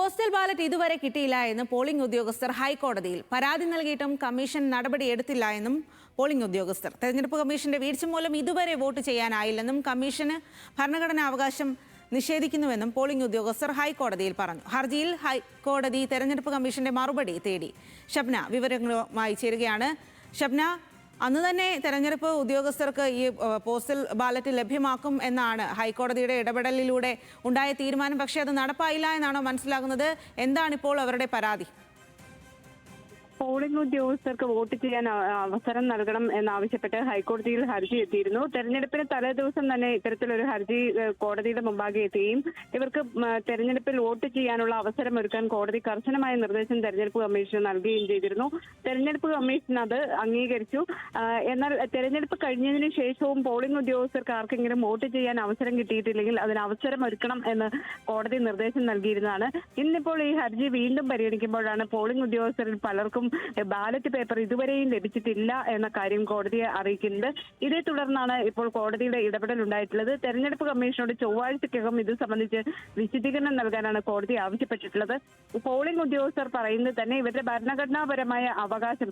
Postal ballot ഇതുവരെ കിട്ടിയില്ല എന്ന് പോളിംഗ് ഉദ്യോഗസ്ഥർ ഹൈക്കോടതിയിൽ. പരാതി നൽകിയിട്ടും കമ്മീഷൻ നടപടിയെടുത്തില്ല എന്നും പോളിംഗ് ഉദ്യോഗസ്ഥർ. തെരഞ്ഞെടുപ്പ് കമ്മീഷന്റെ വീഴ്ച മൂലം ഇതുവരെ വോട്ട് ചെയ്യാനായില്ലെന്നും കമ്മീഷന് ഭരണഘടനാ അവകാശം നിഷേധിക്കുന്നുവെന്നും പോളിംഗ് ഉദ്യോഗസ്ഥർ ഹൈക്കോടതിയിൽ പറഞ്ഞു. ഹർജിയിൽ ഹൈക്കോടതി തെരഞ്ഞെടുപ്പ് കമ്മീഷന്റെ മറുപടി തേടി. ഷബ്ന വിവരങ്ങളുമായി ചേരുകയാണ്. ഷബ്ന, അന്ന് തന്നെ തെരഞ്ഞെടുപ്പ് ഉദ്യോഗസ്ഥർക്ക് ഈ പോസ്റ്റൽ ബാലറ്റ് ലഭ്യമാക്കും എന്നാണ് ഹൈക്കോടതിയുടെ ഇടപെടലിലൂടെ ഉണ്ടായ തീരുമാനം. പക്ഷേ അത് നടപ്പായില്ല എന്നാണോ മനസ്സിലാകുന്നത്? എന്താണിപ്പോൾ അവരുടെ പരാതി? പോളിംഗ് ഉദ്യോഗസ്ഥർക്ക് വോട്ട് ചെയ്യാൻ അവസരം നൽകണം എന്നാവശ്യപ്പെട്ട് ഹൈക്കോടതിയിൽ ഹർജി എത്തിയിരുന്നു. തെരഞ്ഞെടുപ്പിന് തലേദിവസം തന്നെ ഇത്തരത്തിലൊരു ഹർജി കോടതിയുടെ മുമ്പാകെ എത്തുകയും ഇവർക്ക് തെരഞ്ഞെടുപ്പിൽ വോട്ട് ചെയ്യാനുള്ള അവസരം ഒരുക്കാൻ കോടതി കർശനമായ നിർദ്ദേശം തെരഞ്ഞെടുപ്പ് കമ്മീഷന് നൽകുകയും ചെയ്തിരുന്നു. തെരഞ്ഞെടുപ്പ് കമ്മീഷൻ അത് അംഗീകരിച്ചു. എന്നാൽ തെരഞ്ഞെടുപ്പ് കഴിഞ്ഞതിന് ശേഷവും പോളിംഗ് ഉദ്യോഗസ്ഥർക്ക് ആർക്കെങ്കിലും വോട്ട് ചെയ്യാൻ അവസരം കിട്ടിയിട്ടില്ലെങ്കിൽ അതിന് അവസരം ഒരുക്കണം എന്ന് കോടതി നിർദ്ദേശം നൽകിയിരുന്നതാണ്. ഇന്നിപ്പോൾ ഈ ഹർജി വീണ്ടും പരിഗണിക്കുമ്പോഴാണ് പോളിംഗ് ഉദ്യോഗസ്ഥരിൽ പലർക്കും ബാലറ്റ് പേപ്പർ ഇതുവരെയും ലഭിച്ചിട്ടില്ല എന്ന കാര്യം കോടതിയെ അറിയിക്കുന്നത്. ഇതേ തുടർന്നാണ് ഇപ്പോൾ കോടതിയുടെ ഇടപെടൽ ഉണ്ടായിട്ടുള്ളത്. തെരഞ്ഞെടുപ്പ് കമ്മീഷനോട് ചൊവ്വാഴ്ചക്കകം ഇത് സംബന്ധിച്ച് വിശദീകരണം നൽകാനാണ് കോടതി ആവശ്യപ്പെട്ടിട്ടുള്ളത്. പോളിംഗ് ഉദ്യോഗസ്ഥർ പറയുന്നത് തന്നെ ഇവരുടെ ഭരണഘടനാപരമായ അവകാശം,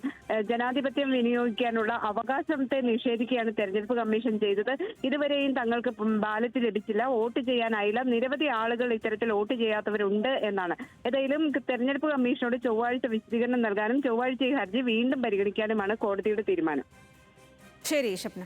ജനാധിപത്യം വിനിയോഗിക്കാനുള്ള അവകാശത്തെ നിഷേധിക്കുകയാണ് തെരഞ്ഞെടുപ്പ് കമ്മീഷൻ ചെയ്തത്. ഇതുവരെയും തങ്ങൾക്ക് ബാലറ്റ് ലഭിച്ചില്ല, വോട്ട് ചെയ്യാനായില്ല, നിരവധി ആളുകൾ ഇത്തരത്തിൽ വോട്ട് ചെയ്യാത്തവരുണ്ട് എന്നാണ്. ഏതായാലും തെരഞ്ഞെടുപ്പ് കമ്മീഷനോട് ചൊവ്വാഴ്ച വിശദീകരണം നൽകാനും ചൊവ്വാഴ്ച ഈ ഹർജി വീണ്ടും പരിഗണിക്കാനുമാണ് കോടതിയുടെ തീരുമാനം. ശരി ഷബ്ന.